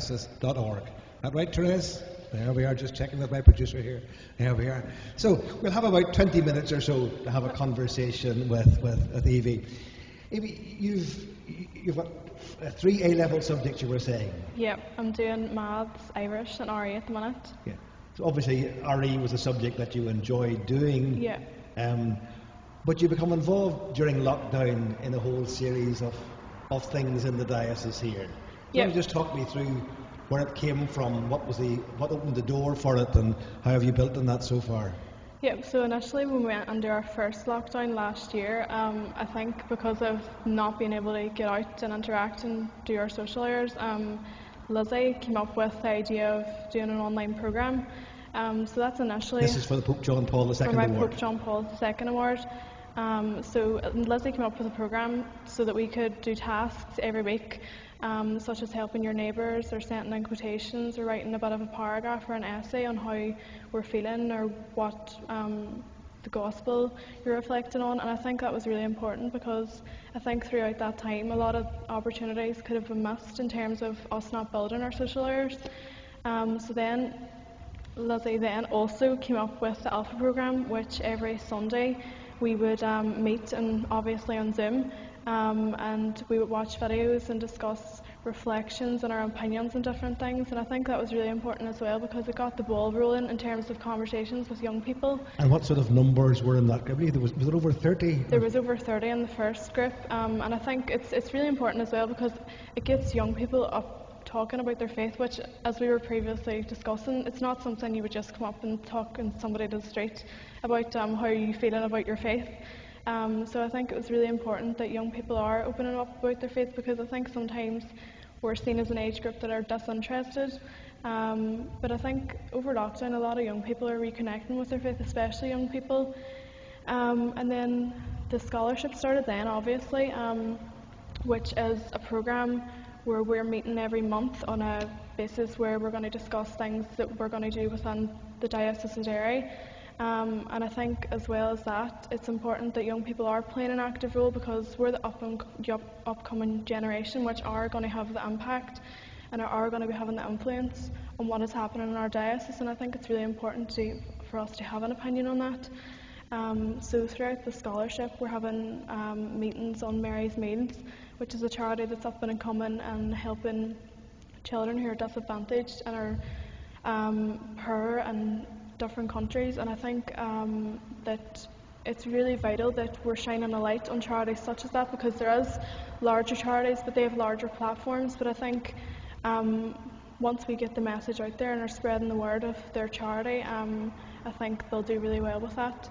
archdiocese.org. That right, Therese? There we are, just checking with my producer here. There we are. So we'll have about 20 minutes or so to have a conversation with Evie. Evie, you've got 3 A-level subjects, you were saying. Yeah, I'm doing maths, Irish and RE at the minute. Yeah. So obviously RE was a subject that you enjoyed doing. Yeah. But you become involved during lockdown in a whole series of things in the diocese here. Yeah. Can you just talk me through where it came from, what opened the door for it, and how have you built on that so far? Yeah, so initially when we went under our first lockdown last year, I think because of not being able to get out and interact and do our social hours, Lizzie came up with the idea of doing an online programme. So that's initially... This is for the Pope John Paul II for my award. Pope John Paul II award. So Lizzie came up with a programme so that we could do tasks every week, such as helping your neighbours or sending in quotations or writing a bit of a paragraph or an essay on how we're feeling or what the gospel you're reflecting on. And I think that was really important because I think throughout that time a lot of opportunities could have been missed in terms of us not building our social hours. So then Lizzie then also came up with the Alpha programme, which every Sunday we would meet, and obviously on Zoom, and we would watch videos and discuss reflections and our opinions on different things. And I think that was really important as well because it got the ball rolling in terms of conversations with young people. And what sort of numbers were in that? I believe was it over 30? There was over 30 in the first group, and I think it's really important as well because it gets young people up talking about their faith, which, as we were previously discussing, it's not something you would just come up and talk and somebody to the street about how you feeling about your faith. So I think it was really important that young people are opening up about their faith because I think sometimes we're seen as an age group that are disinterested. But I think over lockdown a lot of young people are reconnecting with their faith, especially young people. And then the scholarship started then, obviously, which is a programme where we're meeting every month on a basis where we're going to discuss things that we're going to do within the Diocese of Derry. And I think as well as that, it's important that young people are playing an active role because we're the upcoming generation which are going to have the impact and are going to be having the influence on what is happening in our diocese, and I think it's really important for us to have an opinion on that. So throughout the scholarship we're having meetings on Mary's Meals, which is a charity that's up and coming and helping children who are disadvantaged and are poor in different countries. And I think that it's really vital that we're shining a light on charities such as that because there is larger charities but they have larger platforms, but I think once we get the message out there and are spreading the word of their charity, I think they'll do really well with that.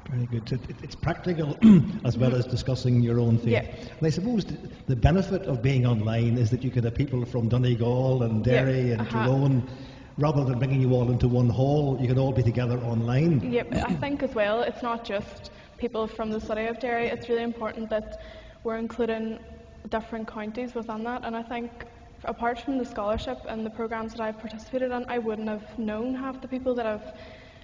Very good. So it's practical as well as discussing your own faith. Yeah. And I suppose the benefit of being online is that you can have people from Donegal and Derry and Tyrone, rather than bringing you all into one hall, you can all be together online. Yep, I think as well, it's not just people from the city of Derry, it's really important that we're including different counties within that, and I think apart from the scholarship and the programmes that I've participated in, I wouldn't have known half the people that I've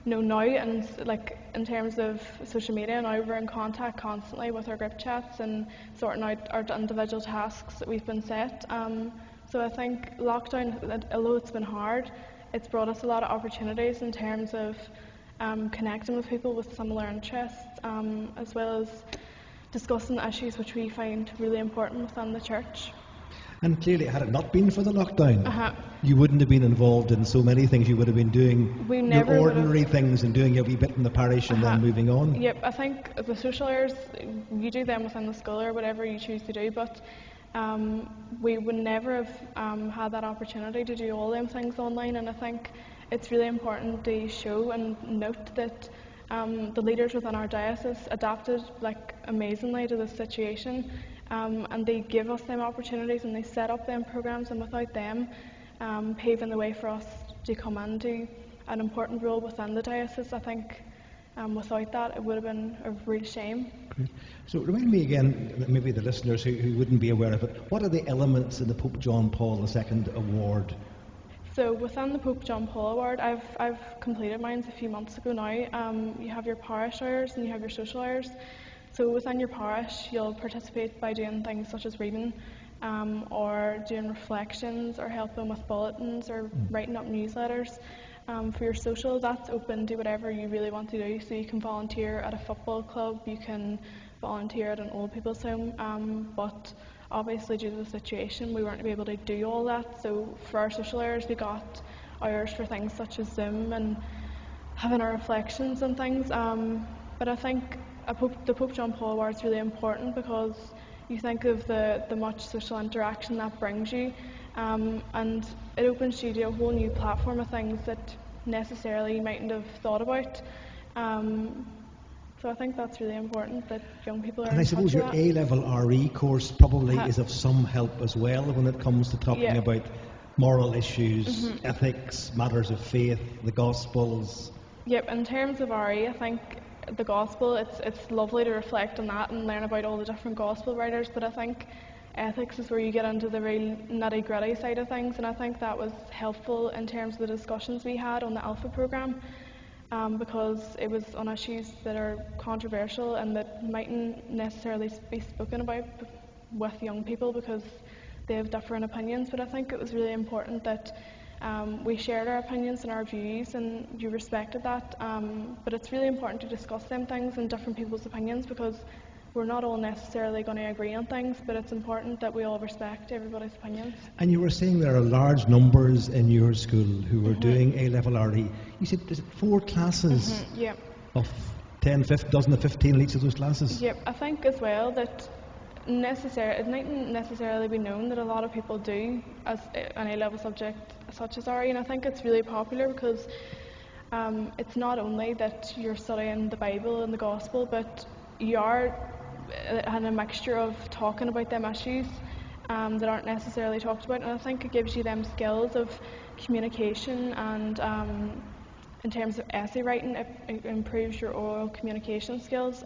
known now, and like in terms of social media, now we're in contact constantly with our group chats and sorting out our individual tasks that we've been set. So I think lockdown, although it's been hard, it's brought us a lot of opportunities in terms of connecting with people with similar interests, as well as discussing issues which we find really important within the church. And clearly, had it not been for the lockdown, you wouldn't have been involved in so many things. You would have been doing your ordinary things and doing a wee bit in the parish and then moving on. Yep, I think the social hours, you do them within the school or whatever you choose to do, but we would never have had that opportunity to do all them things online, and I think it's really important to show and note that the leaders within our diocese adapted amazingly to this situation. And they give us them opportunities and they set up them programmes, and without them paving the way for us to come into an important role within the diocese, I think without that it would have been a real shame. Great. So remind me again, maybe the listeners who wouldn't be aware of it, what are the elements in the Pope John Paul II award? So within the Pope John Paul Award, I've completed mine a few months ago now. You have your parish hours and you have your social hours. So within your parish, you'll participate by doing things such as reading or doing reflections, or helping with bulletins, or writing up newsletters. For your social, that's open to whatever you really want to do. So you can volunteer at a football club, you can volunteer at an old people's home, but obviously due to the situation we weren't able to do all that. So for our social hours we got hours for things such as Zoom and having our reflections and things. But I think the Pope John Paul Award is really important because you think of the much social interaction that brings you, and it opens you to a whole new platform of things that necessarily you mightn't have thought about. So I think that's really important that young people are And I in suppose touch your with that. A-level RE course probably is of some help as well when it comes to talking about moral issues, ethics, matters of faith, the Gospels. Yep, in terms of RE, I think the Gospel, it's lovely to reflect on that and learn about all the different Gospel writers, but I think ethics is where you get into the real nitty-gritty side of things, and I think that was helpful in terms of the discussions we had on the Alpha programme, because it was on issues that are controversial and that mightn't necessarily be spoken about with young people because they have different opinions. But I think it was really important that we shared our opinions and our views, and you respected that. But it's really important to discuss them things and different people's opinions, because we're not all necessarily going to agree on things, but it's important that we all respect everybody's opinions. And you were saying there are large numbers in your school who are doing A-level RE. You said there's 4 classes Yep. of 10, 15, dozen of 15 in each of those classes? Yep, I think as well that it mightn't necessarily be known that a lot of people do as an A-level subject such as RE, and I think it's really popular because it's not only that you're studying the Bible and the Gospel, but you are in a mixture of talking about them issues that aren't necessarily talked about, and I think it gives you them skills of communication, and in terms of essay writing it improves your oral communication skills.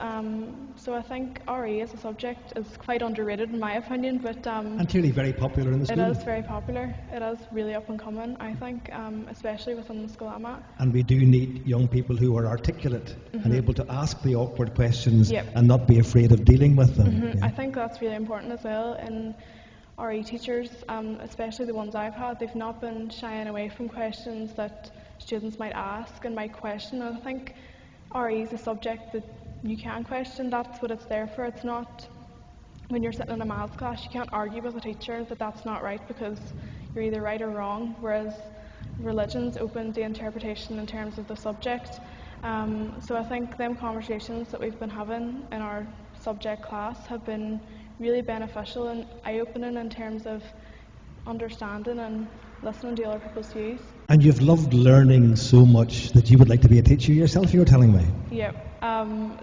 So I think RE as a subject is quite underrated in my opinion, but and clearly very popular in the school. It is very popular. It is really up and coming, I think, especially within the school I'm at. And we do need young people who are articulate and able to ask the awkward questions and not be afraid of dealing with them. I think that's really important as well. And RE teachers, especially the ones I've had, they've not been shying away from questions that students might ask and might question. And I think RE is a subject that you can question. That's what it's there for. It's not when you're sitting in a maths class, you can't argue with a teacher that that's not right because you're either right or wrong, whereas religions open the interpretation in terms of the subject. So I think them conversations that we've been having in our subject class have been really beneficial and eye-opening in terms of understanding and listening to other people's views. And you've loved learning so much that you would like to be a teacher yourself, you were telling me. Yep.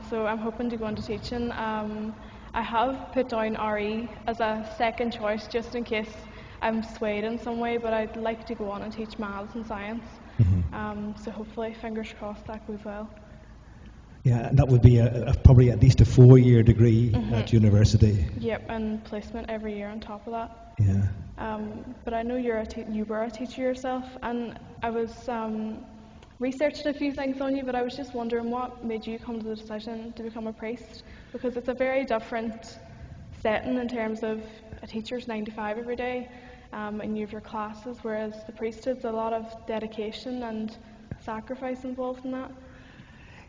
So I'm hoping to go into teaching. I have put down RE as a second choice just in case I'm swayed in some way, but I'd like to go on and teach maths and science. So hopefully, fingers crossed, that goes well. Yeah, and that would be probably at least a 4-year degree at university. Yep, and placement every year on top of that. Yeah. But I know you were a teacher yourself, and I was researched a few things on you, but I was just wondering what made you come to the decision to become a priest, because it's a very different setting in terms of a teacher's 9 to 5 every day, and you have your classes, whereas the priesthood's a lot of dedication and sacrifice involved in that.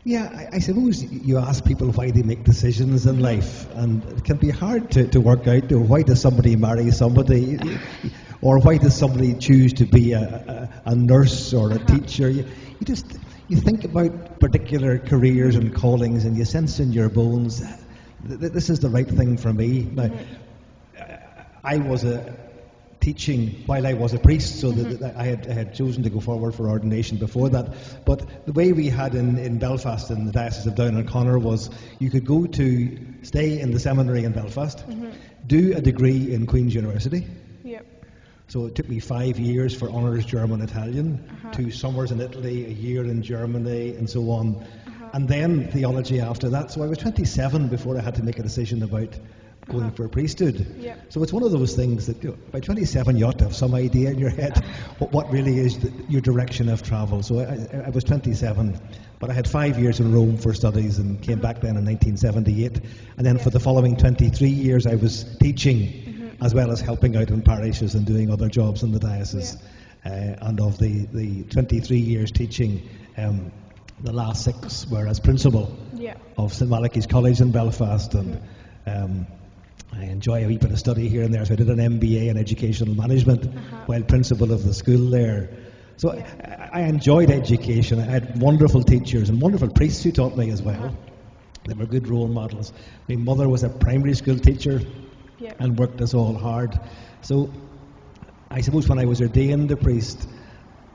Yeah, I suppose you ask people why they make decisions in life, and it can be hard to work out, why does somebody marry somebody, or why does somebody choose to be a nurse or a teacher. You think about particular careers and callings, and you sense in your bones, this is the right thing for me. Now, I was teaching while I was a priest, so that I had chosen to go forward for ordination before that. But the way we had in Belfast, in the Diocese of Down and Connor, was you could go to stay in the seminary in Belfast, do a degree in Queen's University. Yep. So it took me 5 years for honours German-Italian, 2 summers in Italy, a year in Germany, and so on. And then theology after that. So I was 27 before I had to make a decision about going for a priesthood. Yep. So it's one of those things that by 27 you ought to have some idea in your head what really is your direction of travel. So I was 27, but I had 5 years in Rome for studies and came back then in 1978. And then for the following 23 years I was teaching. as well as helping out in parishes and doing other jobs in the diocese. And of the 23 years teaching, the last 6 were as principal of St Malachy's College in Belfast, and I enjoy a wee bit of study here and there. So I did an MBA in educational management while principal of the school there. So I enjoyed education. I had wonderful teachers and wonderful priests who taught me as well. They were good role models. My mother was a primary school teacher and worked us all hard. So I suppose when I was ordained a priest,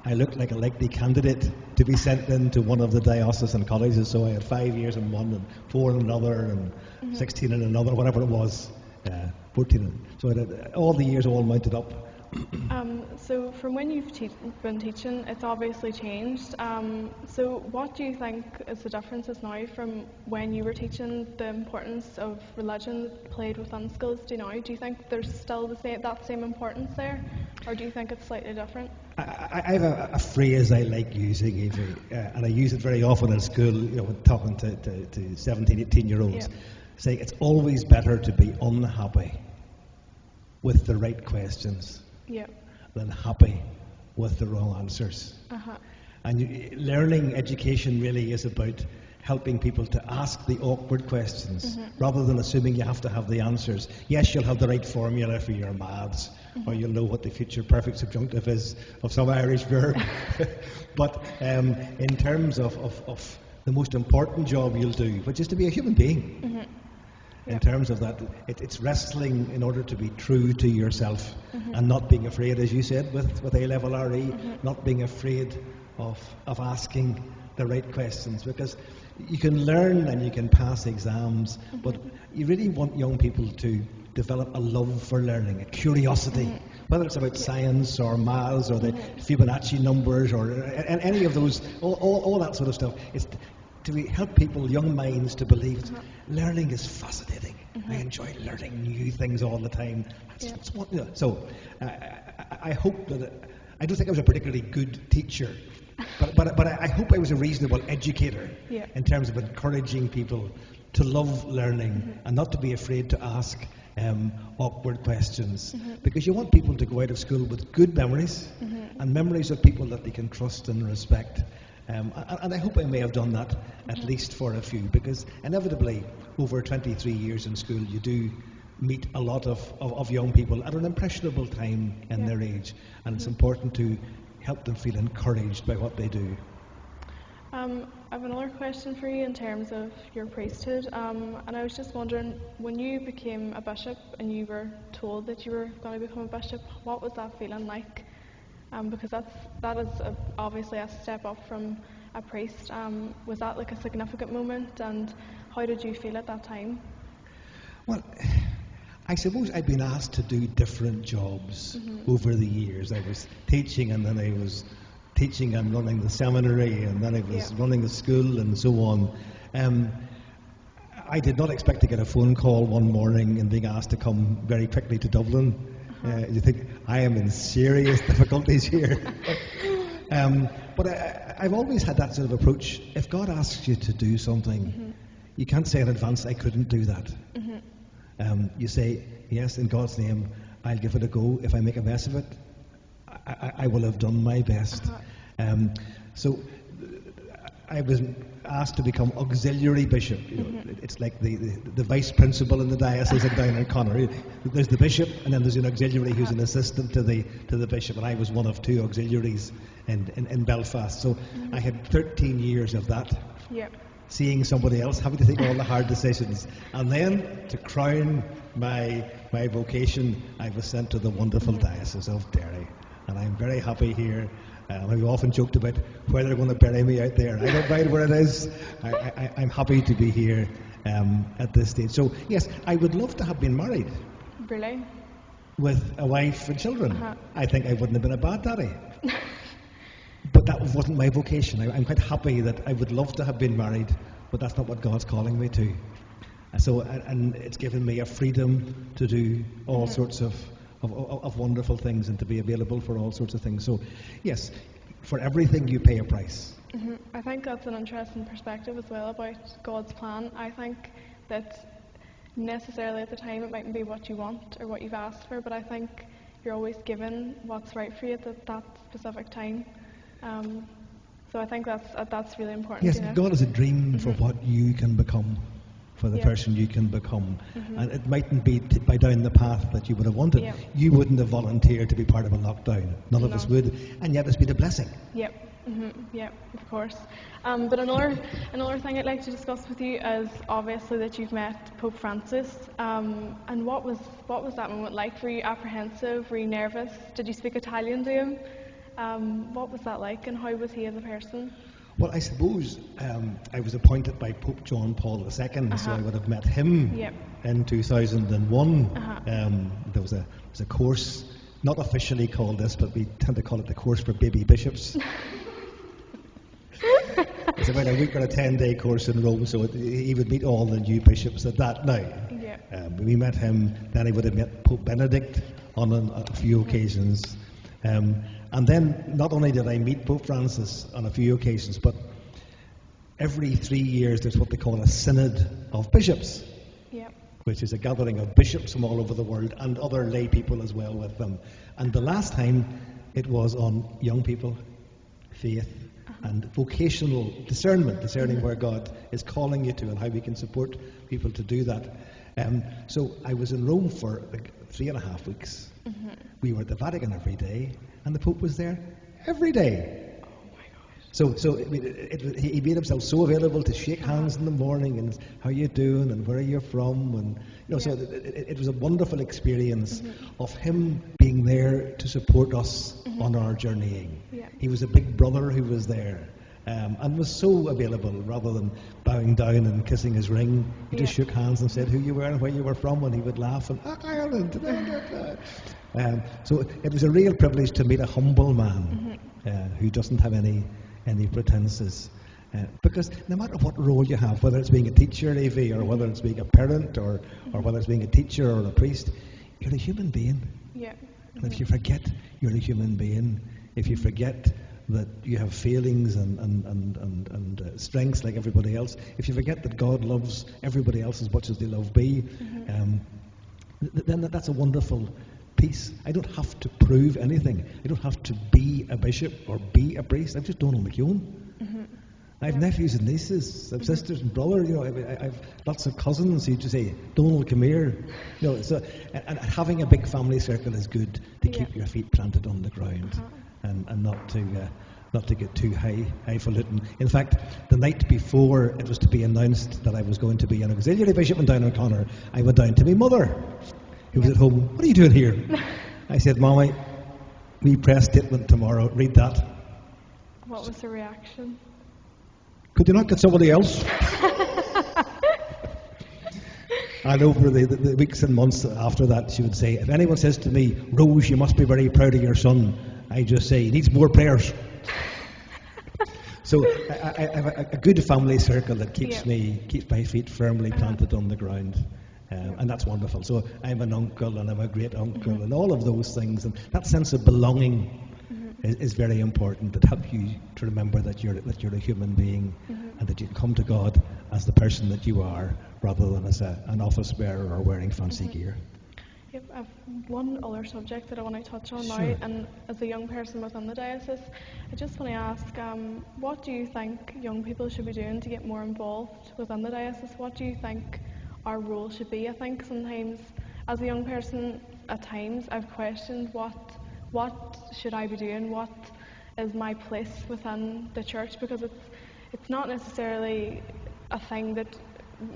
I looked like a likely candidate to be sent into one of the diocesan colleges. So I had 5 years in one and 4 in another and 16 in another, whatever it was, 14. So I had all the years all mounted up. So from when you've been teaching, it's obviously changed. So what do you think is the differences now from when you were teaching, the importance of religion played within schools to now? Do you think there's still that same importance there, or do you think it's slightly different? I have a phrase I like using, Evie, and I use it very often in school, when talking to 17, 18-year-olds, saying it's always better to be unhappy with the right questions than happy with the wrong answers. And learning education really is about helping people to ask the awkward questions rather than assuming you have to have the answers. Yes, you'll have the right formula for your maths, or you'll know what the future perfect subjunctive is of some Irish verb. But in terms of the most important job you'll do, which is to be a human being, in terms of that, it's wrestling in order to be true to yourself and not being afraid, as you said, with A-level RE, not being afraid of asking the right questions, because you can learn and you can pass exams, but you really want young people to develop a love for learning, a curiosity, whether it's about science or maths or the Fibonacci numbers or any of those, all that sort of stuff. It's to help people, young minds, to believe learning is fascinating. I enjoy learning new things all the time. So I hope that I don't think I was a particularly good teacher, but I hope I was a reasonable educator in terms of encouraging people to love learning and not to be afraid to ask awkward questions, because you want people to go out of school with good memories and memories of people that they can trust and respect. And I hope I may have done that at least for a few, because inevitably over 23 years in school you do meet a lot of young people at an impressionable time in their age, and it's important to help them feel encouraged by what they do. I have another question for you in terms of your priesthood, and I was just wondering, when you became a bishop and you were told that you were going to become a bishop, what was that feeling like? Because that is obviously a step up from a priest. Was that like a significant moment, and how did you feel at that time? Well, I suppose I've been asked to do different jobs over the years. I was teaching, and then I was teaching and running the seminary, and then I was running the school and so on. I did not expect to get a phone call one morning and being asked to come very quickly to Dublin. You think, I am in serious difficulties here. But I've always had that sort of approach. If God asks you to do something, you can't say in advance, I couldn't do that. You say, yes, in God's name, I'll give it a go. If I make a mess of it, I will have done my best. So I was asked to become auxiliary bishop. It's like the vice principal in the diocese and down in Connor. There's the bishop, and then there's an auxiliary who's an assistant to the bishop, and I was one of 2 auxiliaries in Belfast. So I had 13 years of that. Seeing somebody else, having to take all the hard decisions, and then to crown my vocation, I was sent to the wonderful diocese of Derry, and I'm very happy here. We've often joked about where they're going to bury me out there. I don't mind where it is. I'm happy to be here at this stage. So yes, I would love to have been married. Really? With a wife and children. I think I wouldn't have been a bad daddy. But that wasn't my vocation. I'm quite happy that I would love to have been married, but that's not what God's calling me to. So, and it's given me a freedom to do all sorts of wonderful things and to be available for all sorts of things. So, yes, for everything you pay a price. I think that's an interesting perspective as well about God's plan. I think that necessarily at the time it mightn't be what you want or what you've asked for, but I think you're always given what's right for you at that specific time. So I think that's really important. Yes, you know? God has a dream for what you can become, for the Yeah. person you can become. And it mightn't be by down the path that you would have wanted. Yeah. You wouldn't have volunteered to be part of a lockdown. None of No. us would. And yet it's been a blessing. Yep. Yep, of course. But another thing I'd like to discuss with you is obviously that you've met Pope Francis. And what was that moment like? Were you apprehensive? Were you nervous? Did you speak Italian to him? What was that like, and how was he as a person? Well, I suppose I was appointed by Pope John Paul II, so I would have met him Yep. in 2001. There was a course, not officially called this, but we tend to call it the course for baby bishops. It's about a week or a 10-day course in Rome, so he would meet all the new bishops at that now. Yep. We met him, then he would have met Pope Benedict on a few occasions. And then not only did I meet Pope Francis on a few occasions, but every 3 years there's what they call a synod of bishops, Yep. which is a gathering of bishops from all over the world and other lay people as well with them. And the last time it was on young people, faith, and vocational discernment, discerning where God is calling you to and how we can support people to do that. So I was in Rome for like 3.5 weeks. We were at the Vatican every day, and the Pope was there every day. Oh my gosh. So he made himself so available to shake hands in the morning and how you doing and where are you from, and so it was a wonderful experience of him being there to support us on our journeying. Yeah. He was a big brother who was there. And was so available rather than bowing down and kissing his ring. He just shook hands and said who you were and where you were from, and he would laugh and Ireland. So it was a real privilege to meet a humble man who doesn't have any pretenses. Because no matter what role you have, whether it's being a teacher, Evie, or whether it's being a parent, or whether it's being a teacher or a priest, you're a human being. Yeah. And if you forget you're a human being, if you forget that you have failings and strengths like everybody else, if you forget that God loves everybody else as much as they love me, then that's a wonderful piece. I don't have to prove anything. I don't have to be a bishop or be a priest. I'm just Donal McKeown. I have nephews and nieces, I have sisters and brothers. I have lots of cousins who just say, "Donal, come here." So and having a big family circle is good to keep your feet planted on the ground and not to get too highfalutin. In fact, the night before it was to be announced that I was going to be an auxiliary bishop in Down O'Connor, I went down to my mother, who was at home. "What are you doing here?" I said, "Mommy, we press statement tomorrow. Read that." What was the reaction? "Could you not get somebody else?" And over the weeks and months after that, she would say, "If anyone says to me, 'Rose, you must be very proud of your son,' I just say, 'He needs more prayers.'" So I have a good family circle that keeps my feet firmly planted on the ground. And that's wonderful. So I'm an uncle and I'm a great uncle and all of those things. And that sense of belonging is very important. That helps you to remember that you're a human being and that you come to God as the person that you are, rather than as an office bearer or wearing fancy gear. Yep, I've one other subject that I want to touch on now, and as a young person within the diocese, I just want to ask, what do you think young people should be doing to get more involved within the diocese? What do you think our role should be? I think sometimes, as a young person, at times I've questioned what should I be doing? What is my place within the church? Because it's not necessarily a thing that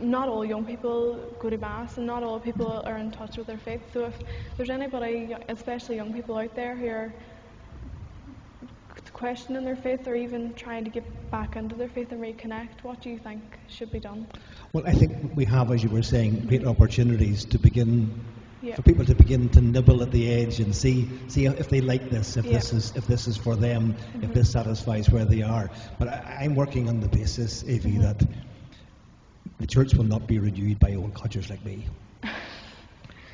not all young people go to Mass and not all people are in touch with their faith. So if there's anybody, especially young people out there, who are questioning their faith or even trying to get back into their faith and reconnect, what do you think should be done? Well, I think we have, as you were saying, great opportunities to begin, for people to begin to nibble at the edge and see if they like this, if this is for them, if this satisfies where they are. But I'm working on the basis, Evie, that the church will not be renewed by old codgers like me.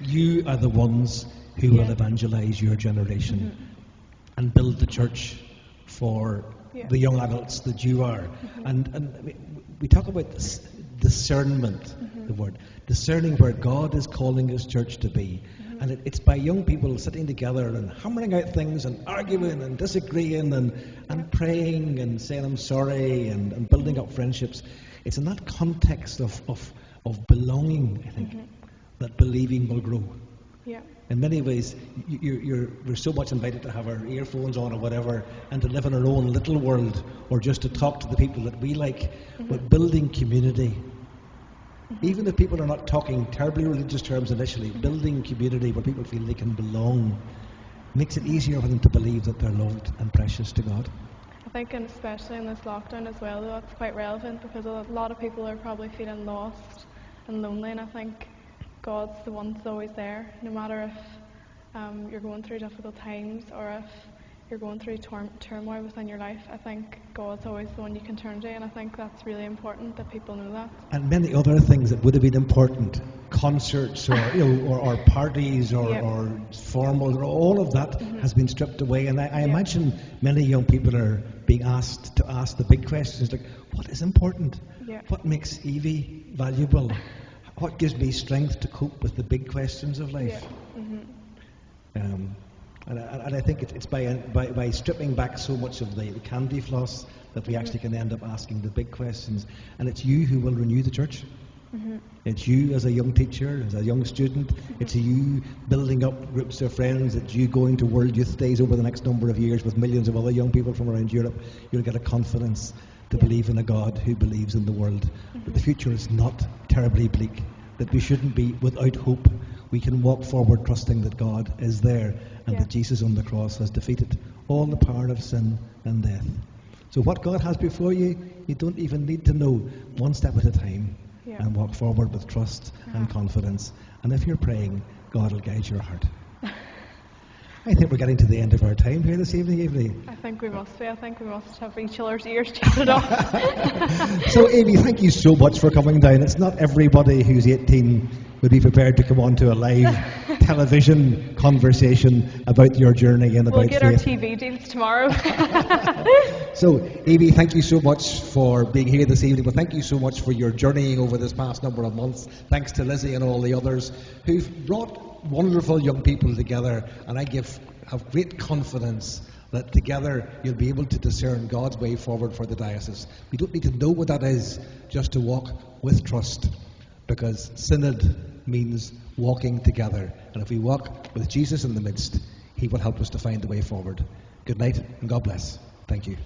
You are the ones who will evangelize your generation and build the church for the young adults that you are. And we talk about this discernment. the word, discerning where God is calling His church to be. And it's by young people sitting together and hammering out things and arguing and disagreeing and praying and saying I'm sorry and building up friendships. It's in that context of belonging, I think, that believing will grow. Yeah. In many ways, we're so much invited to have our earphones on or whatever and to live in our own little world or just to talk to the people that we like, but building community. Even if people are not talking terribly religious terms initially, building community where people feel they can belong makes it easier for them to believe that they're loved and precious to God. I think, and especially in this lockdown as well, though, that's quite relevant because a lot of people are probably feeling lost and lonely, and I think God's the one that's always there, no matter if you're going through difficult times or if you're going through turmoil within your life. I think God's always the one you can turn to, and I think that's really important that people know that. And many other things that would have been important, concerts or parties or formal, all of that has been stripped away. And I imagine many young people are being asked to ask the big questions like, what is important? Yeah. What makes Evie valuable? What gives me strength to cope with the big questions of life? Yeah. And I think it's by stripping back so much of the candy floss that we actually can end up asking the big questions. And it's you who will renew the church. It's you as a young teacher, as a young student. It's you building up groups of friends. It's you going to World Youth Days over the next number of years with millions of other young people from around Europe. You'll get a confidence to believe in a God who believes in the world. That the future is not terribly bleak. That we shouldn't be without hope. We can walk forward trusting that God is there and that Jesus on the cross has defeated all the power of sin and death. So what God has before you, you don't even need to know, one step at a time, and walk forward with trust and confidence. And if you're praying, God will guide your heart. I think we're getting to the end of our time here this evening, Evie. I think we must be. I think we must have each other's ears chatted off. So, Evie, thank you so much for coming down. It's not everybody who's 18 would be prepared to come on to a live television conversation about your journey and about faith. We'll get our TV deals tomorrow. So, Evie, thank you so much for being here this evening, but thank you so much for your journeying over this past number of months. Thanks to Lizzie and all the others who've brought wonderful young people together, and I have great confidence that together you'll be able to discern God's way forward for the diocese. We don't need to know what that is, just to walk with trust, because synod means walking together, and if we walk with Jesus in the midst, He will help us to find the way forward. Good night and God bless. Thank you.